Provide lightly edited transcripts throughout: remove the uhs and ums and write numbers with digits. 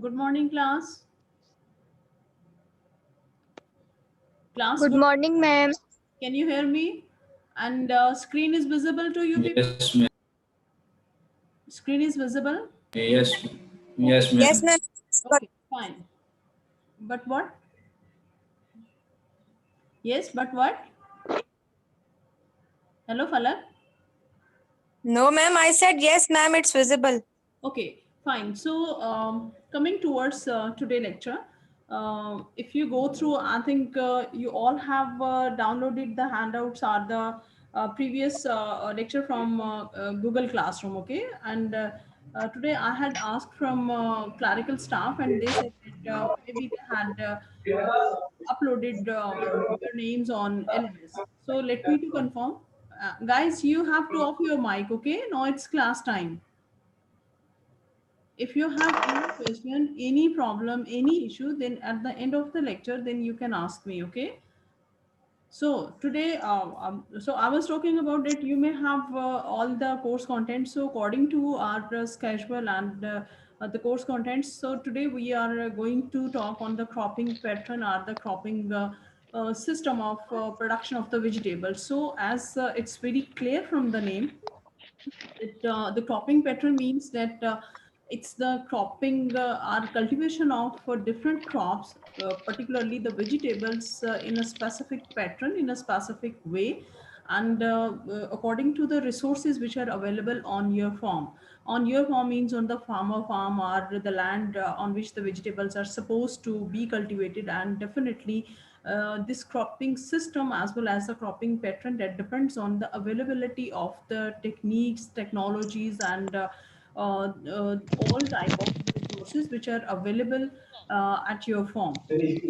Good morning, class. Class, Good good. morning, ma'am. Can you hear me? And screen is visible to you people? Yes, ma'am. Screen is visible? Yes, Okay, yes, Yes, ma'am. ma'am. okay, fine. But what? Yes, but what? Hello, Falak. No, ma'am. I said yes, ma'am. It's visible. Okay, fine. So coming towards today lecture, if you go through, I think you all have downloaded the handouts or the previous lecture from Google Classroom. Okay, and today I had asked from clerical staff, and they said that maybe they had uploaded your names on LMS. So let me to confirm, guys. You have to off your mic. Okay, now it's class time. If you have any question, any problem, any issue, then at the end of the lecture, then you can ask me. Okay, so today so I was talking about that you may have all the course content. So according to our schedule and the course contents, so today we are going to talk on the cropping pattern or the cropping system of production of the vegetables. So as it's very clear from the name, the cropping pattern means that it's the cropping or cultivation of different crops, particularly the vegetables, in a specific pattern, in a specific way, and according to the resources which are available on your farm. On your farm means on the farmer farm or the land on which the vegetables are supposed to be cultivated, and definitely this cropping system as well as the cropping pattern, that depends on the availability of the techniques, technologies, and all type of resources which are available at your farm.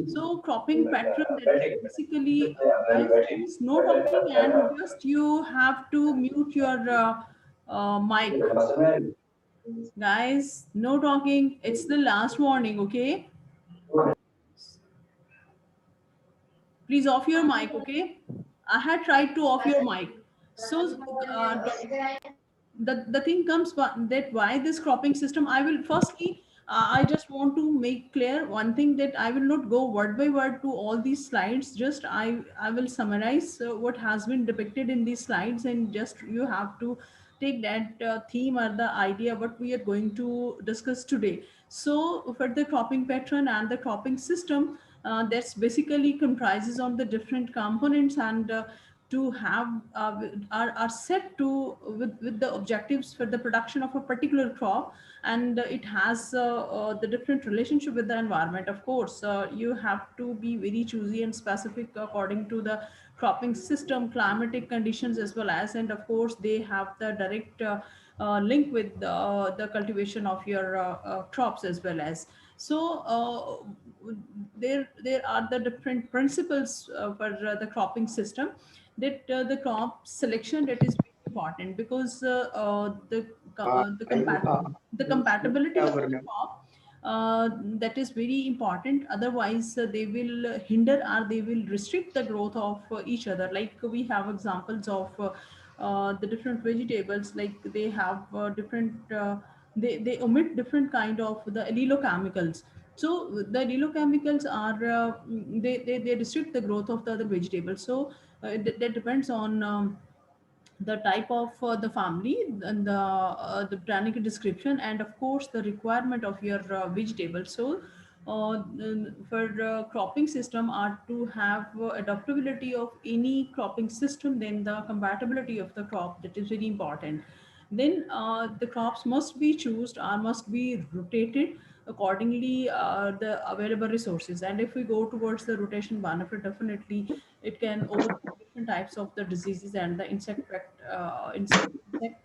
So cropping pattern, that is basically, guys, please no talking, and just you have to mute your mic. Guys, no talking. It's the last warning, okay? Please off your mic, okay? I had tried to off your mic. So the thing comes that why this cropping system, I will firstly I just want to make clear one thing, that I will not go word by word to all these slides. Just I will summarize what has been depicted in these slides, and just you have to take that theme or the idea what we are going to discuss today. So for the cropping pattern and the cropping system, that's basically comprises on the different components, and to have are set to with the objectives for the production of a particular crop, and it has the different relationship with the environment. Of course you have to be very choosy and specific according to the cropping system, climatic conditions as well as, and of course they have the direct link with the cultivation of your crops as well as. So there are the different principles for the cropping system, that the crop selection, that is very important, because the compatibility of the crop, that is very important. Otherwise they will hinder or they will restrict the growth of each other. Like we have examples of the different vegetables, like they have different they omit different kind of the allelochemicals. So the allelochemicals are they restrict the growth of the other vegetables. So that depends on the type of the family, and the botanical description, and of course the requirement of your vegetable. So for cropping system are to have adaptability of any cropping system, then the compatibility of the crop, that is very important. Then the crops must be chosen or must be rotated accordingly the available resources. And if we go towards the rotation benefit, definitely it can overcome different types of the diseases and the insect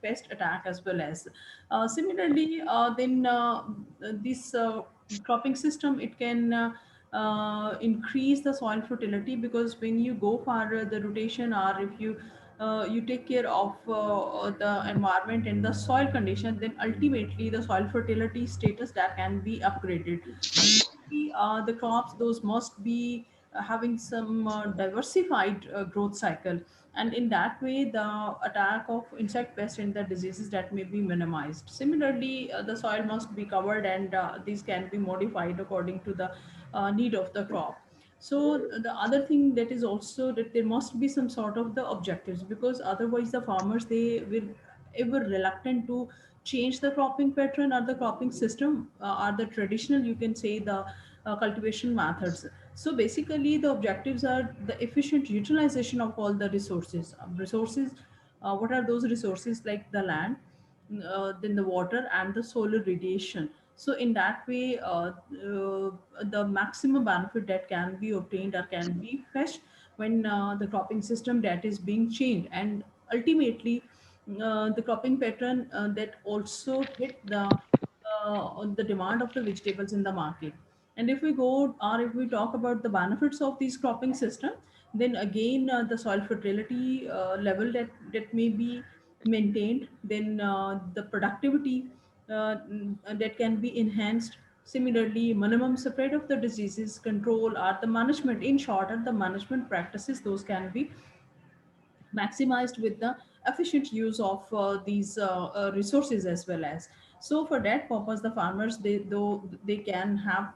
pest attack as well as. Similarly, then this cropping system, it can increase the soil fertility, because when you go for the rotation, or if you take care of the environment and the soil condition, then ultimately the soil fertility status that can be upgraded. Ultimately, the crops, those must be having some diversified growth cycle. and in that way the attack of insect pests and the diseases that may be minimized. Similarly, the soil must be covered, and these can be modified according to the need of the crop. So the other thing that is also that there must be some sort of the objectives, because otherwise the farmers, they will ever reluctant to change the cropping pattern or the cropping system, or the traditional, you can say, the cultivation methods. So basically the objectives are the efficient utilization of all the resources. What are those resources? Like the land, then the water and the solar radiation. So in that way, the maximum benefit that can be obtained or can be fetched when the cropping system that is being changed, and ultimately the cropping pattern that also hit the demand of the vegetables in the market. And if we go, or if we talk about the benefits of these cropping system, then again the soil fertility level that may be maintained, then the productivity that can be enhanced. Similarly, minimum spread of the diseases control, or the management, in short, are the management practices, those can be maximized with the efficient use of these resources as well as. So for that purpose, the farmers, they though they can have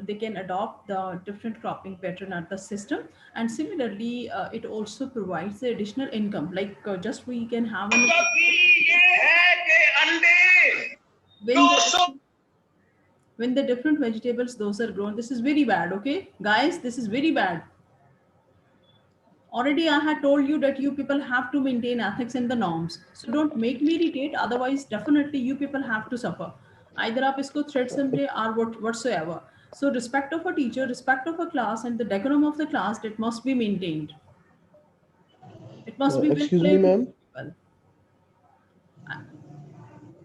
they can adopt the different cropping pattern at the system. And similarly, it also provides the additional income, like just we can have an when the when the different vegetables those are grown. This is very bad, okay guys, this is very bad. Already I had told you that you people have to maintain ethics and the norms. So don't make me irritate. Otherwise, definitely you people have to suffer. Either आप इसको threat समझे or whatsoever. So respect of a teacher, respect of a class, and the decorum of the class, that must be maintained. It must be very Excuse me, clear to ma'am. people.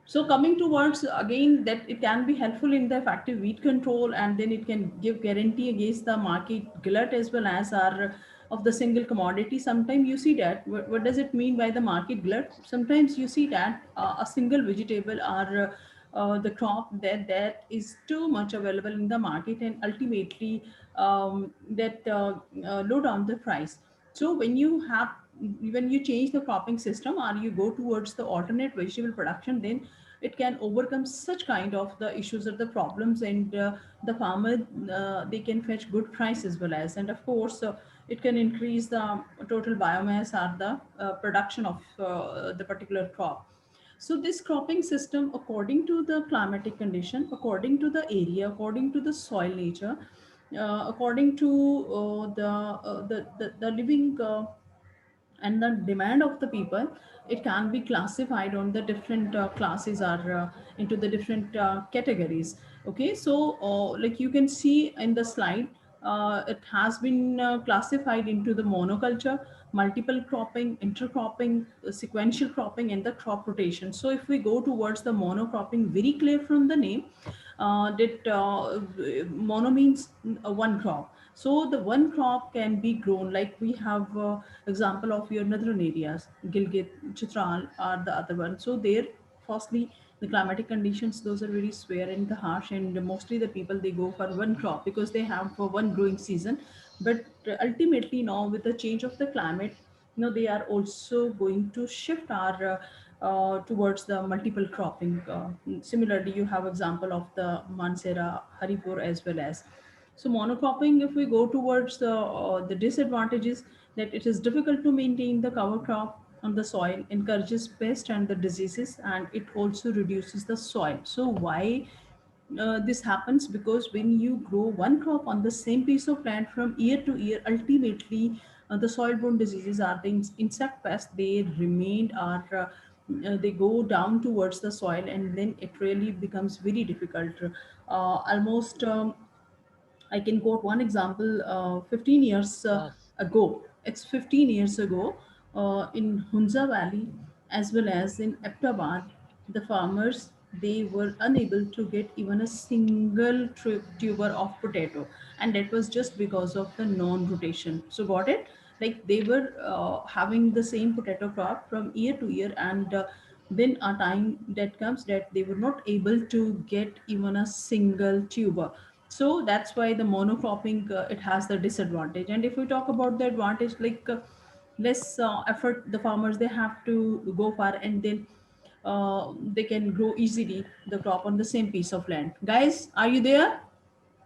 So coming towards again that it can be helpful in the effective weed control, and then it can give guarantee against the market glut as well as our of the single commodity. Sometimes you see that what does it mean by the market glut? Sometimes you see that a single vegetable or the crop that is too much available in the market, and ultimately that low down the price. So when you change the cropping system or you go towards the alternate vegetable production, then it can overcome such kind of the issues or the problems, and the farmer, they can fetch good price as well as. And of course it can increase the total biomass or the production of the particular crop. So this cropping system, according to the climatic condition, according to the area, according to the soil nature, according to the living and the demand of the people, it can be classified on the different classes, or into the different categories. Okay, so like you can see in the slide, it has been classified into the monoculture, multiple cropping, intercropping, sequential cropping, and the crop rotation. So if we go towards the monocropping, very clear from the name, that mono means one crop. So the one crop can be grown, like we have example of your northern areas, Gilgit, Chitral are the other one. So there, firstly, the climatic conditions, those are very severe and the harsh, and mostly the people, they go for one crop because they have for one growing season. But ultimately now with the change of the climate, they are also going to shift our towards the multiple cropping. Similarly, you have example of the Mansera, Haripur as well as. So monocropping, if we go towards the disadvantages, that it is difficult to maintain the cover crop on the soil, encourages pest and the diseases, and it also reduces the soil. So why this happens? Because when you grow one crop on the same piece of land from year to year, ultimately the soil-borne diseases are the insect pests. They remain, or they go down towards the soil, and then it really becomes very difficult. Almost I can quote one example. 15 years ago, it's 15 years ago, in Hunza Valley as well as in Aptabad, the farmers, they were unable to get even a single tuber of potato, and that was just because of the non-rotation. So got it? Like they were having the same potato crop from year to year, and then a time that comes that they were not able to get even a single tuber. So that's why the monocropping, it has the disadvantage. And if we talk about the advantage, like less effort the farmers they have to go for, and then they can grow easily the crop on the same piece of land. Guys, are you there?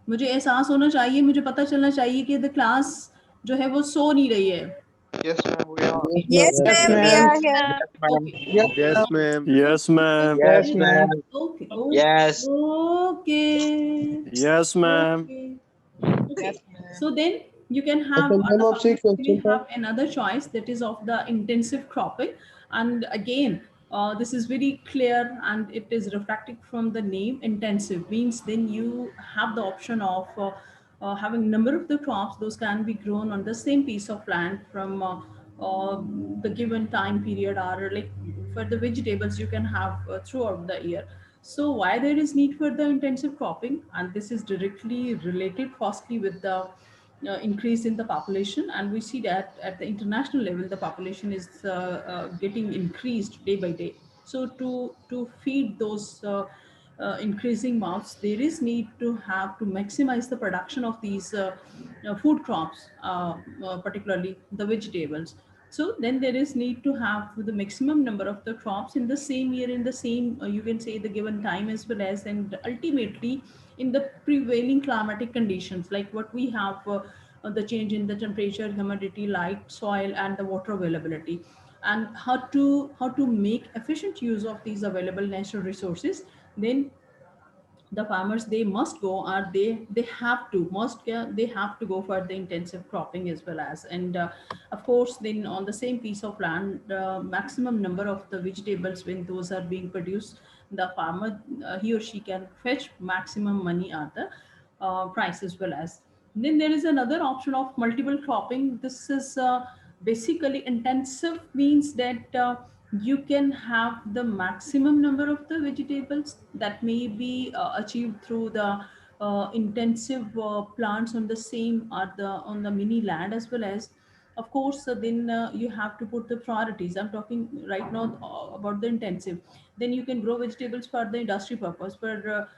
मुझे एहसास होना चाहिए, मुझे पता चलना चाहिए कि the class जो है वो सो नहीं रही है. Yes, ma'am. We are. Yes, Yes, ma'am. Yes, ma'am, we ma'am. are Yes, here. ma'am. Yes, ma'am. Okay. Yes, Yes, ma'am. ma'am. Yes, ma'am. Yes, Okay. ma'am. Okay. Yes. Okay. Yes, ma'am. Okay. Yes, Okay. ma'am. So then you can have Okay, ma'am, the आपसे एक farmers may question था. have another choice, that is of the intensive cropping. And again, this is very clear and it is reflected from the name. Intensive means then you have the option of having number of the crops. Those can be grown on the same piece of land from uh, the given time period, or like for the vegetables you can have throughout the year. So why there is need for the intensive cropping, and this is directly related firstly with the increase in the population, and we see that at the international level the population is getting increased day by day. So to feed those increasing mouths, there is need to have to maximize the production of these food crops, particularly the vegetables. So then there is need to have the maximum number of the crops in the same year, in the same you can say the given time, as well as, and ultimately in the prevailing climatic conditions, like what we have the change in the temperature, humidity, light, soil, and the water availability, and how to make efficient use of these available natural resources. Then the farmers they must go, or they have to must they have to go for the intensive cropping as well as, and of course then on the same piece of land the maximum number of the vegetables when those are being produced, the farmer he or she can fetch maximum money at the price as well as. Then there is another option of multiple cropping. This is basically intensive means that you can have the maximum number of the vegetables that may be achieved through the intensive plants on the same or the on the mini land as well as. Of course then you have to put the priorities. I'm talking right now about the intensive. Then you can grow vegetables for the industry purpose, for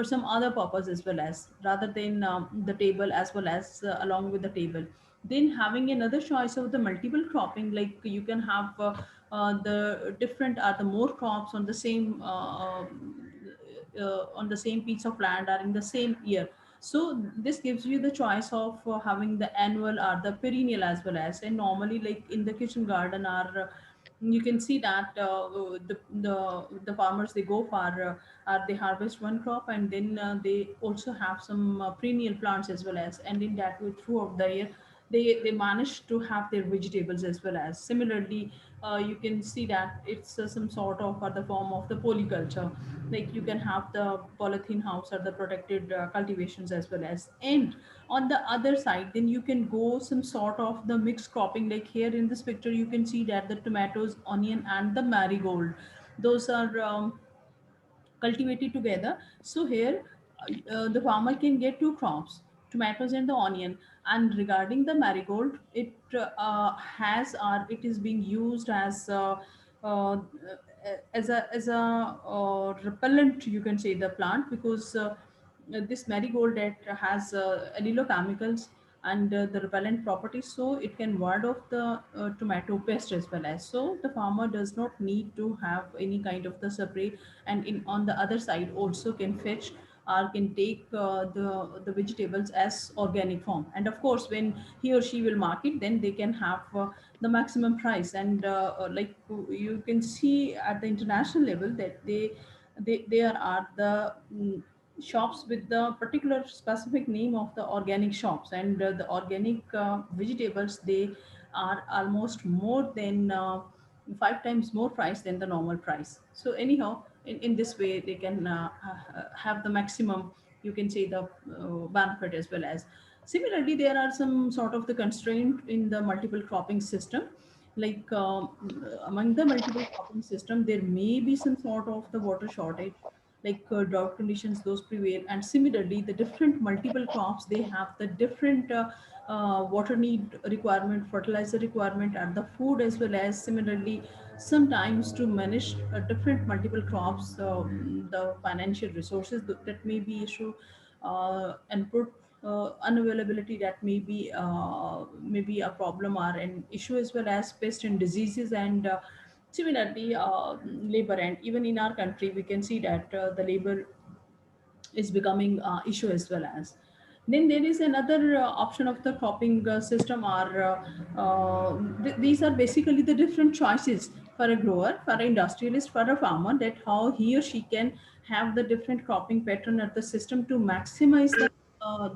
some other purpose as well as, rather than the table as well as along with the table. Then having another choice of the multiple cropping, like you can have the different the more crops on the same on the same piece of land or in the same year. So this gives you the choice of having the annual or the perennial as well as. And normally like in the kitchen garden, or you can see that the farmers they go for they harvest one crop, and then they also have some perennial plants as well as, and in that way throughout the year they manage to have their vegetables as well as. Similarly you can see that it's some sort of or the form of the polyculture, like you can have the polythene house or the protected cultivations as well as. And on the other side then you can go some sort of the mixed cropping, like here in this picture you can see that the tomatoes, onion, and the marigold, those are cultivated together. So here the farmer can get two crops, tomatoes and the onion. And regarding the marigold, it has, or it is being used uh, as a repellent, you can say, the plant, because this marigold that has allelochemicals and the repellent properties, so it can ward off the tomato pest as well as. So the farmer does not need to have any kind of the spray, and in on the other side also can fetch or can take the vegetables as organic form. And of course when he or she will market, then they can have the maximum price. And like you can see at the international level that they are the shops with the particular specific name of the organic shops, and the organic vegetables they are almost more than 5 times more price than the normal price. So anyhow in this way they can have the maximum, you can say, the benefit as well as. Similarly there are some sort of the constraint in the multiple cropping system, like among the multiple cropping system there may be some sort of the water shortage, like drought conditions those prevail. And similarly the different multiple crops they have the different water need requirement, fertilizer requirement, and the food as well as. Similarly sometimes to manage different multiple crops, the financial resources that may be issue, input unavailability that may be a problem or an issue, as well as pest and diseases, and similarly labor. And even in our country we can see that the labor is becoming issue as well. As then there is another option of the cropping system, or these are basically the different choices for a grower, for an industrialist, for a farmer, that how he or she can have the different cropping pattern at the system to maximize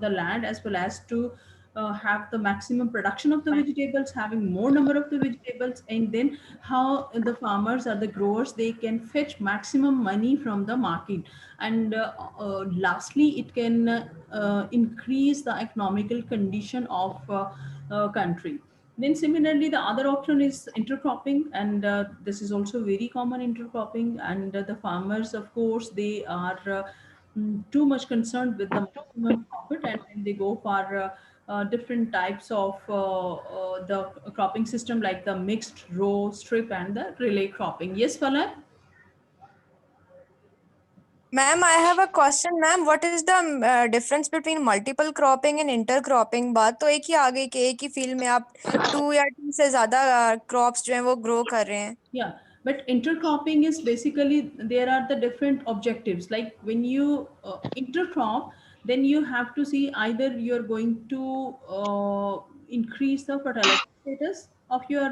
the land, as well as to have the maximum production of the vegetables, having more number of the vegetables, and then how the farmers or the growers, they can fetch maximum money from the market. And lastly, it can increase the economical condition of country. Then similarly, the other option is intercropping, and this is also very common, intercropping. And the farmers, of course, they are too much concerned with the maximum profit, and then they go for different types of the cropping system, like the mixed row, strip, and the relay cropping. Yes, Falak? Ma'am, I have a question, ma'am. What is the difference between multiple cropping and intercropping? बात तो एक ही आ गई कि एक ही field में आप 2 या 2 से ज्यादा क्रॉप्स जो हैं वो ग्रो कर रहे हैं. Yeah, but intercropping is basically, there are the different objectives. Like when you intercrop, then you have to see either you're going to increase the fertility status of your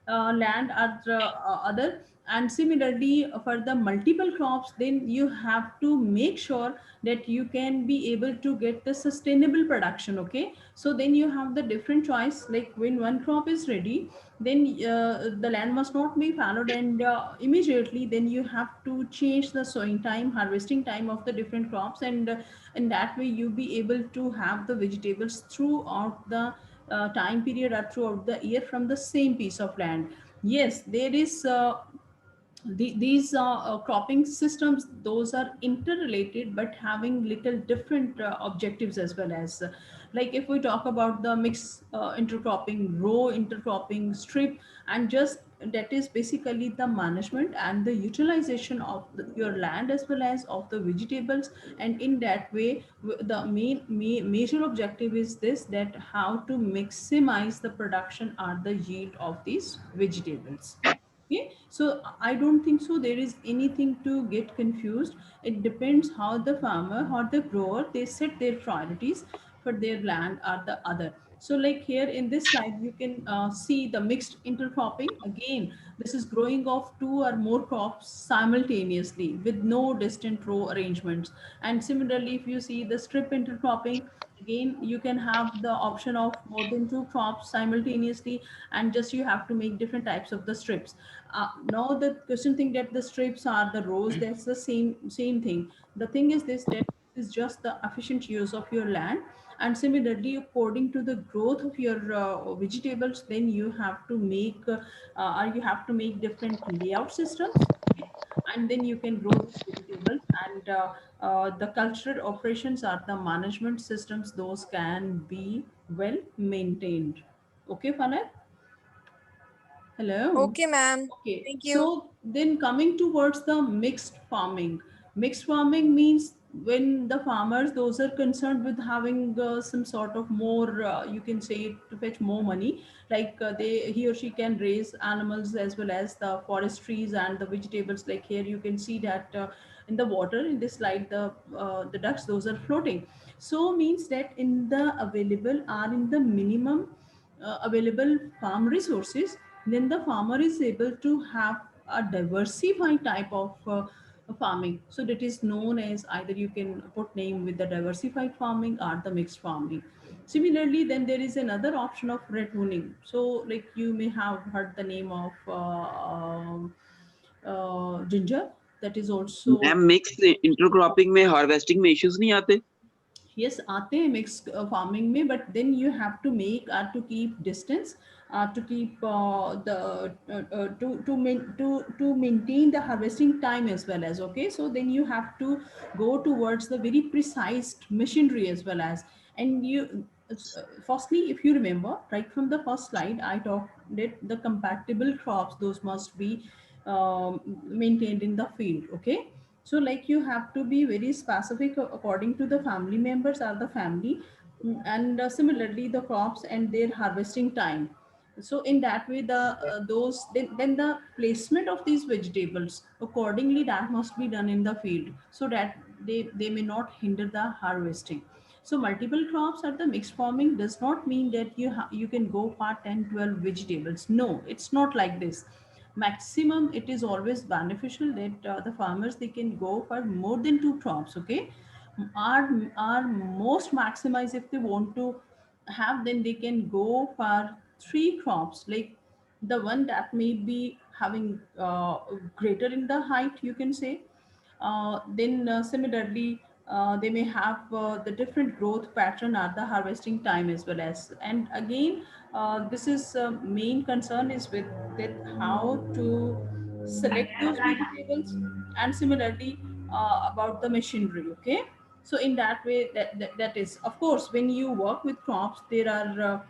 land, or other. And similarly, for the multiple crops, then you have to make sure that you can be able to get the sustainable production. Okay, so then you have the different choice. Like when one crop is ready, then the land must not be followed, and immediately then you have to change the sowing time, harvesting time of the different crops, and in that way you be able to have the vegetables throughout the time period, or throughout the year, from the same piece of land. Yes, there is these cropping systems, those are interrelated, but having little different objectives, as well as like if we talk about the mix intercropping, row intercropping, strip, and just that is basically the management and the utilization of your land, as well as of the vegetables. And in that way, the major objective is this, that how to maximize the production or the yield of these vegetables. Okay, so I don't think so there is anything to get confused. It depends how the farmer or the grower, they set their priorities for their land or the other. So like here in this slide you can see the mixed intercropping. Again, this is growing of two or more crops simultaneously with no distant row arrangements. And similarly, if you see the strip intercropping, again you can have the option of more than two crops simultaneously, and just you have to make different types of the strips. Now the question thing, that the strips are the rows, that's the same thing. The thing is this, that is just the efficient use of your land. And similarly, according to the growth of your vegetables, then you have to make or you have to make different layout systems. Okay? And then you can grow these vegetables. And the cultural operations are the management systems, those can be well maintained. Okay, Fanat? Hello. Okay, ma'am. Okay, Thank you. so then coming towards the mixed farming. Mixed farming means when the farmers, those are concerned with having some sort of more, you can say, to fetch more money. Like he or she can raise animals, as well as the forestries and the vegetables. Like here you can see that in the water in this slide, the ducks, those are floating. So means that in the available, are in the minimum available farm resources, then the farmer is able to have a diversified type of farming. So that is known as, either you can put name with the diversified farming or the mixed farming. Similarly, then there is another option of red pruning. So like you may have heard the name of ginger, that is also. Ma'am mix intercropping में harvesting में issues नहीं आते? Yes, आते हैं mix farming में, but then you have to make to keep distance, to keep to maintain the harvesting time, as well as. Okay, so then you have to go towards the very precise machinery, as well as. And you firstly, if you remember right from the first slide, I talked that the compatible crops, those must be maintained in the field. Okay, so like you have to be very specific according to the family members or the family, And similarly the crops and their harvesting time. So in that way the those then the placement of these vegetables accordingly that must be done in the field so that they may not hinder the harvesting. So multiple crops at the mixed farming does not mean that you can go for 10 12 vegetables. No, it's not like this. Maximum it is always beneficial that the farmers they can go for more than two crops. Okay, are most maximize if they want to have, then they can go for three crops, like the one that may be having greater in the height, you can say. Then similarly they may have the different growth pattern at the harvesting time as well as. And again this is main concern is with how to select those vegetables, and similarly about the machinery. Okay, so in that way that is, of course, when you work with crops there are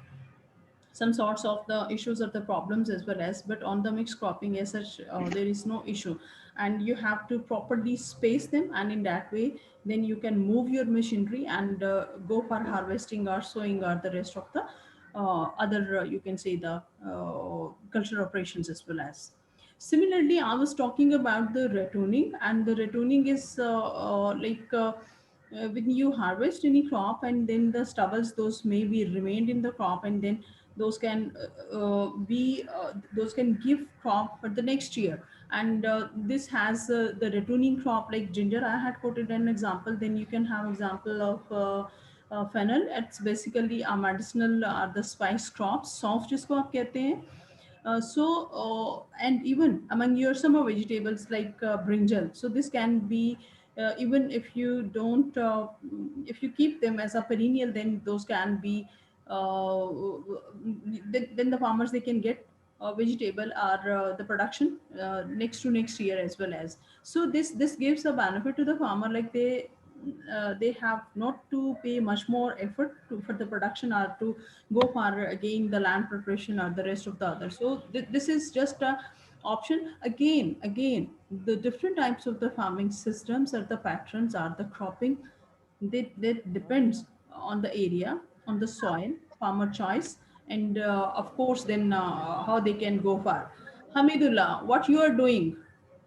some sorts of the issues or the problems as well as, but on the mixed cropping as such there is no issue. And you have to properly space them, and in that way then you can move your machinery and go for harvesting or sowing or the rest of the other you can say the cultural operations as well as. Similarly, I was talking about the retuning, and the retuning is when you harvest any crop and then the stubbles those may be remained in the crop, and then those can give crop for the next year. And this has the retuning crop like ginger. I had quoted an example. Then you can have example of fennel. It's basically a medicinal the spice crops, soft जिसको आप कहते हैं. And even among your summer vegetables like brinjal, so this can be even if you don't if you keep them as a perennial, then those can be uh, then the farmers they can get vegetable or the production next to next year as well as. So this gives a benefit to the farmer, like they have not to pay much more effort for the production or to go for again the land preparation or the rest of the other. So this is just a option. Again the different types of the farming systems or the patterns or the cropping, that depends on the area, on the soil, farmer choice, and of course then how they can go far. Hamidullah, what you are doing?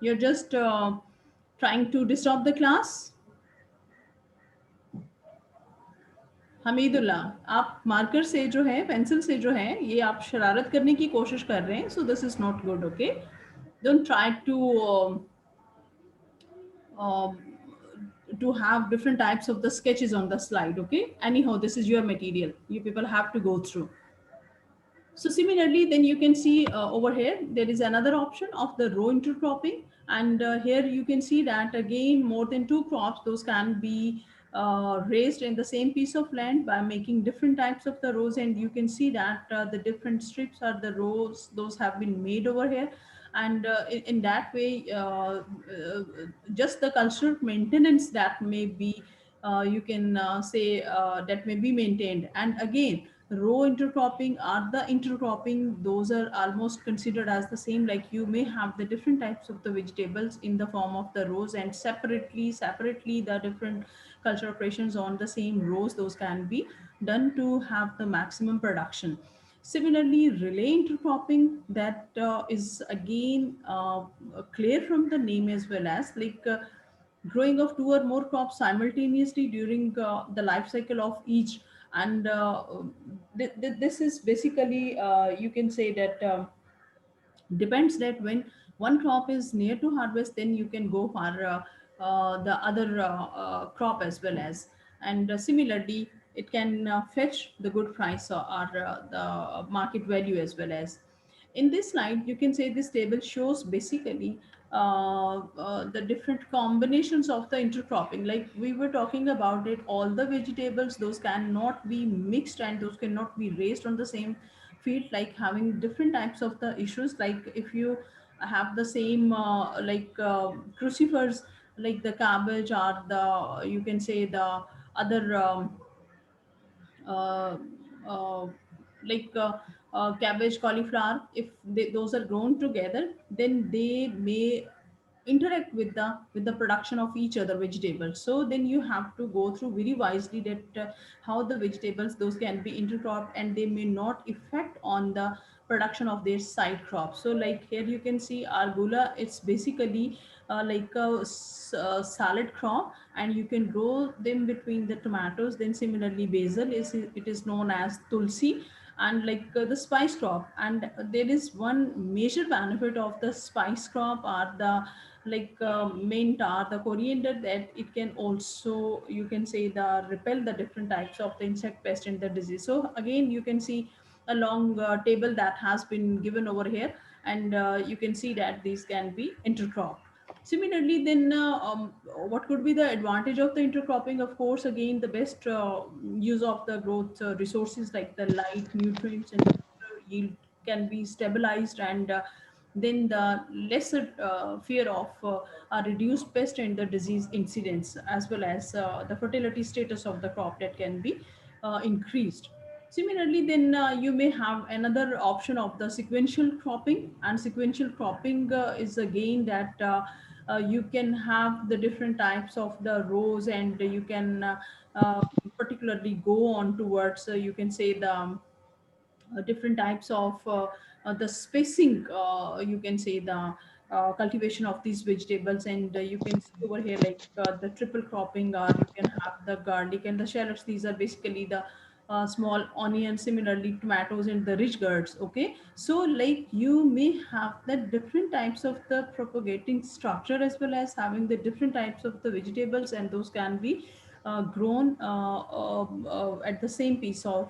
You're just trying to disturb the class. Hamidullah, आप marker से जो है, pencil से जो है, ये आप शरारत करने की कोशिश कर रहे हैं. So this is not good. Okay, don't try um, to have different types of the sketches on the slide. Okay, anyhow this is your material, you people have to go through. So similarly, then you can see over here, there is another option of the row intercropping. And here you can see that again, more than two crops, those can be raised in the same piece of land by making different types of the rows. And you can see that the different strips or the rows, those have been made over here. And in that way, just the cultural maintenance that may be, you can say that may be maintained. And again, row intercropping or the intercropping, those are almost considered as the same. Like you may have the different types of the vegetables in the form of the rows, and separately the different cultural operations on the same rows, those can be done to have the maximum production. Similarly, relay intercropping, that is again clear from the name as well as, like growing of two or more crops simultaneously during the life cycle of each. And this is basically you can say that depends that when one crop is near to harvest, then you can go for the other crop as well as. And similarly it can fetch the good price or the market value as well as. In this slide you can say this table shows basically the different combinations of the intercropping. Like we were talking about it, all the vegetables those cannot be mixed and those cannot be raised on the same field, like having different types of the issues. Like if you have the same crucifers, like the cabbage or the you can say the other uh, uh, like cabbage, cauliflower, if those are grown together, then they may interact with the production of each other vegetable. So then you have to go through very wisely that how the vegetables those can be intercropped and they may not affect on the production of their side crops. So like here you can see arugula, it's basically like a salad crop, and you can grow them between the tomatoes. Then similarly basil is, it is known as tulsi, and like the spice crop. And there is one major benefit of the spice crop are the like mint or the coriander, that it can also, you can say, the repel the different types of the insect pest and the disease. So again you can see a long table that has been given over here, and you can see that these can be intercropped. Similarly, then what could be the advantage of the intercropping? Of course, again, the best use of the growth resources like the light, nutrients, and the water yield can be stabilized, and then the lesser fear of a reduced pest and the disease incidence, as well as the fertility status of the crop that can be increased. Similarly, then you may have another option of the sequential cropping, and sequential cropping is again that you can have the different types of the rows, and you can uh, particularly go on towards, you can say, the different types of the spacing, you can say, the cultivation of these vegetables. And you can see over here like the triple cropping, or you can have the garlic and the shallots. These are basically the small onions, similarly tomatoes and the rich gourds. Okay, so like you may have the different types of the propagating structure, as well as having the different types of the vegetables, and those can be grown at the same piece of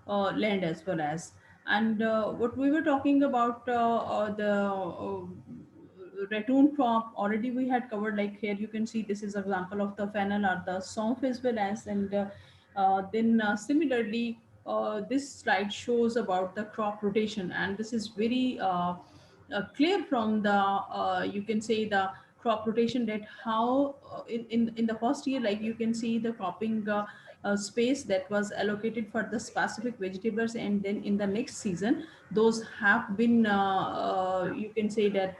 land as well as. And what we were talking about, the ratoon crop, already we had covered. Like here you can see this is example of the fennel or the somph as well as. And then similarly this slide shows about the crop rotation, and this is very clear from the, you can say, the crop rotation, that how in the first year, like you can see the cropping space that was allocated for the specific vegetables, and then in the next season those have been you can say that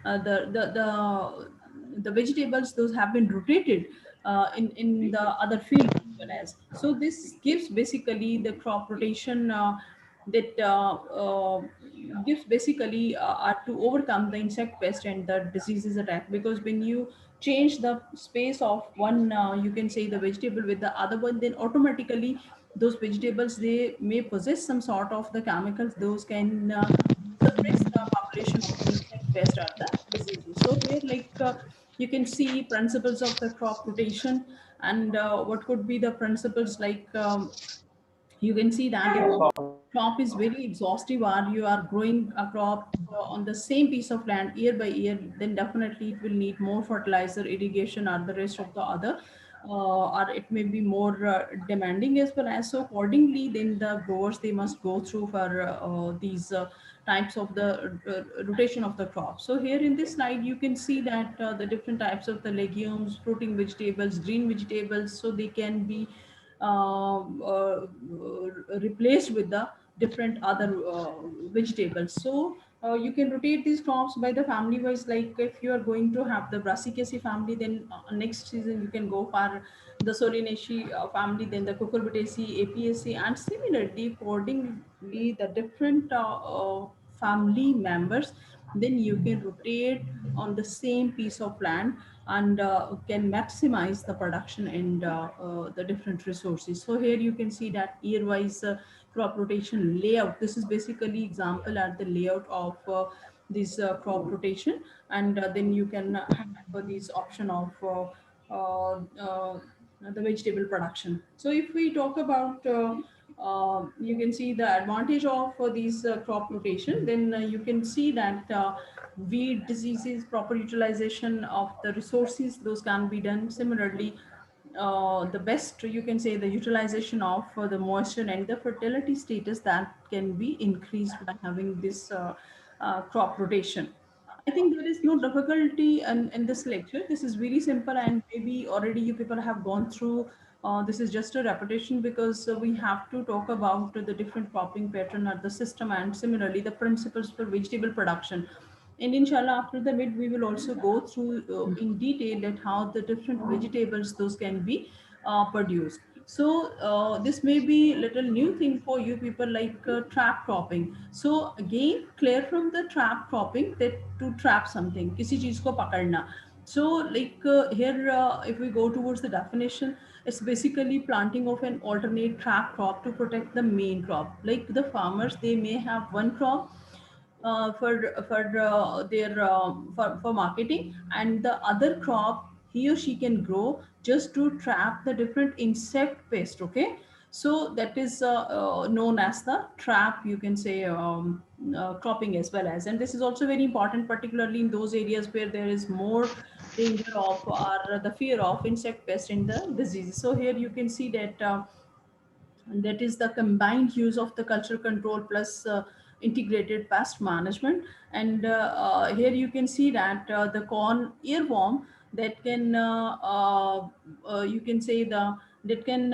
the vegetables those have been rotated in the other field as well as. So this gives basically the crop rotation that gives basically to overcome the insect pest and the diseases attack. Because when you change the space of one, you can say, the vegetable with the other one, then automatically those vegetables, they may possess some sort of the chemicals, those can suppress the population of the insect pest or the diseases. So here like you can see principles of the crop rotation. And what could be the principles, like you can see that if crop is very exhaustive, or you are growing a crop on the same piece of land year by year, then definitely it will need more fertilizer, irrigation, or the rest of the other, or it may be more demanding as well as. So accordingly then the growers, they must go through for these types of the rotation of the crop. So here in this slide you can see that the different types of the legumes, fruiting vegetables, green vegetables, so they can be replaced with the different other vegetables. So you can rotate these crops by the family wise. Like if you are going to have the Brassicaceae family, then next season you can go for the Solanaceae family, then the Cucurbitaceae, Apiaceae, and similarly accordingly the different family members, then you can rotate on the same piece of land, and can maximize the production and the different resources. So here you can see that year wise crop rotation layout. This is basically example at the layout of this crop rotation. And then you can have this option of the vegetable production. So if we talk about you can see the advantage of these crop rotation, then you can see that weed diseases, proper utilization of the resources, those can be done. Similarly, the best, you can say, the utilization of the moisture and the fertility status, that can be increased by having this crop rotation. I think there is no difficulty in this lecture. This is very simple, and maybe already you people have gone through. This is just a repetition, because we have to talk about the different cropping pattern or the system, and similarly the principles for vegetable production. And inshallah, after the mid, we will also go through in detail that how the different vegetables those can be produced. So this may be little new thing for you people, like trap cropping. So again, clear from the trap cropping, that to trap something, किसी चीज को पकड़ना. So like here, if we go towards the definition, it's basically planting of an alternate trap crop to protect the main crop. Like the farmers, they may have one crop for marketing, and the other crop he or she can grow just to trap the different insect pest. Okay, so that is known as the trap, you can say, cropping as well as. And this is also very important, particularly in those areas where there is more danger of, or the fear of, insect pest in the diseases. So here you can see that and that is the combined use of the culture control plus integrated pest management. And here you can see that the corn earworm, that can you can say the, that can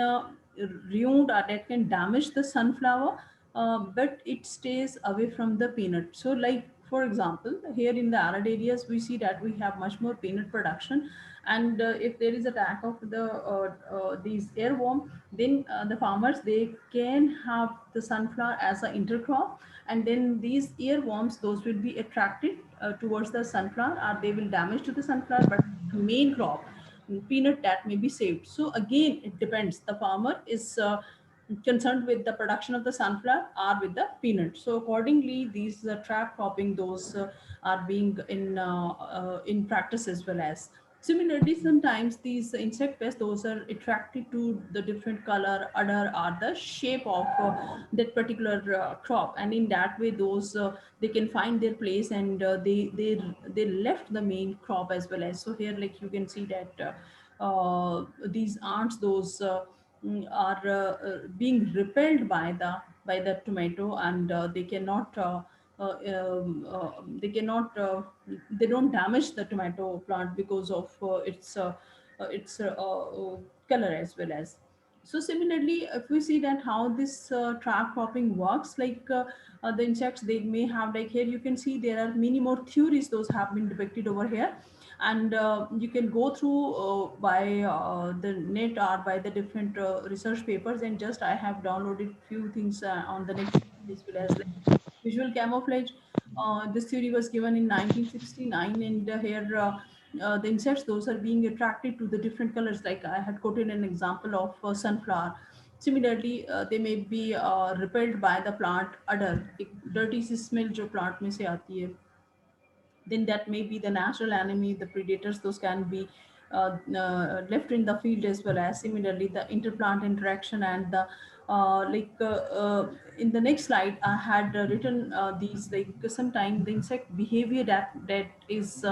ruin, or that can damage the sunflower, but it stays away from the peanut. So like for example, here in the arid areas, we see that we have much more peanut production. And if there is attack of the these earworm, then the farmers, they can have the sunflower as an intercrop, and then these earworms, those will be attracted towards the sunflower, or they will damage to the sunflower, but the main crop, peanut, that may be saved. So again, it depends, the farmer is concerned with the production of the sunflower or with the peanut. So accordingly, these trap cropping, those are being in practice as well as. Similarly, sometimes these insect pests, those are attracted to the different color, odor, or the shape of that particular crop, and in that way, those they can find their place, and they left the main crop as well as. So here, like you can see that these ants, those are being repelled by the tomato, and they cannot. They cannot they don't damage the tomato plant because of its color as well as. So similarly, if we see that how this trap cropping works, like the insects, they may have, like here you can see there are many more theories those have been depicted over here. And you can go through by the net or by the different research papers. And just I have downloaded few things on the next, as well as, like visual camouflage. This theory was given in 1969, and here the insects, those are being attracted to the different colors. Like I had quoted an example of sunflower. Similarly, they may be repelled by the plant odor. एक dirty सी smell जो plant में से आती है, then that may be the natural enemy, the predators, those can be left in the field as well as. Similarly, the interplant interaction, and the in the next slide, I had written these, like sometimes the insect behavior that is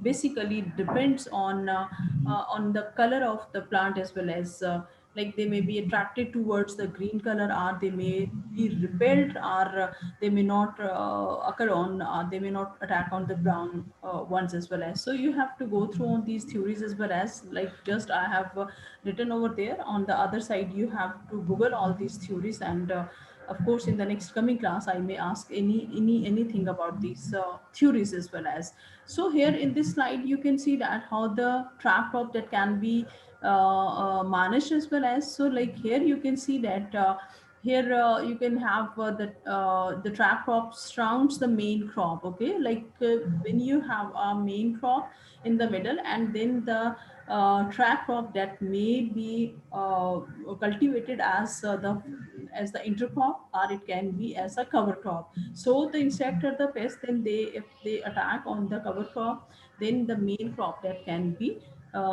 basically depends on the color of the plant as well as. Like they may be attracted towards the green color, or they may be repelled, or they may not occur on, they may not attack on the brown ones as well as. So you have to go through on these theories as well as, like just I have written over there. On the other side, you have to google all these theories. And of course, in the next coming class, I may ask anything about these theories as well as. So here in this slide, you can see that how the trap crop that can be managed as well as. So like here you can see that here you can have the trap crop surrounds the main crop. Okay, like when you have a main crop in the middle, and then the trap crop that may be cultivated as the intercrop, or it can be as a cover crop. So the insect or the pest, then they, if they attack on the cover crop, then the main crop that can be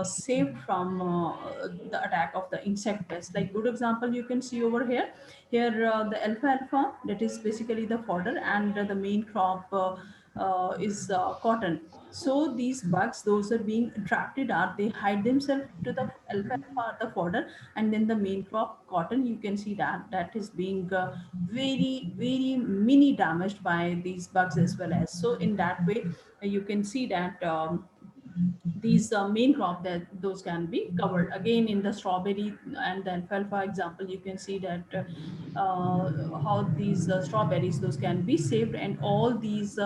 saved from the attack of the insect pest. Like good example you can see over here. Here the alfalfa, that is basically the fodder, and the main crop is cotton. So these bugs, those are being attracted, or they hide themselves to the alfalfa, the fodder, and then the main crop cotton, you can see that that is being very mini damaged by these bugs as well as. So in that way, you can see that these main crop, that those can be covered. Again, in the strawberry and the alfalfa example, you can see that how these strawberries, those can be saved, and all these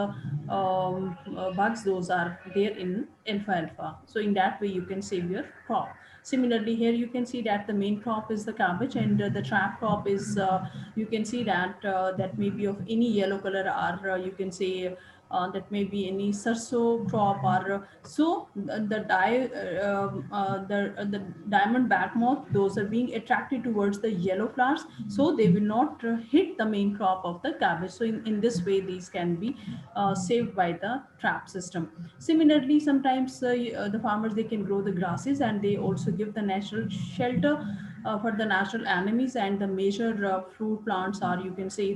bugs, those are there in alfalfa. So in that way you can save your crop. Similarly, here you can see that the main crop is the cabbage, and the trap crop is, you can see that that may be of any yellow color, or you can say that may be any sarso crop, or the diamond back moth, those are being attracted towards the yellow flowers, so they will not hit the main crop of the cabbage. So in this way these can be saved by the trap system. Similarly, sometimes the farmers, they can grow the grasses, and they also give the natural shelter for the natural enemies, and the major fruit plants are, you can say,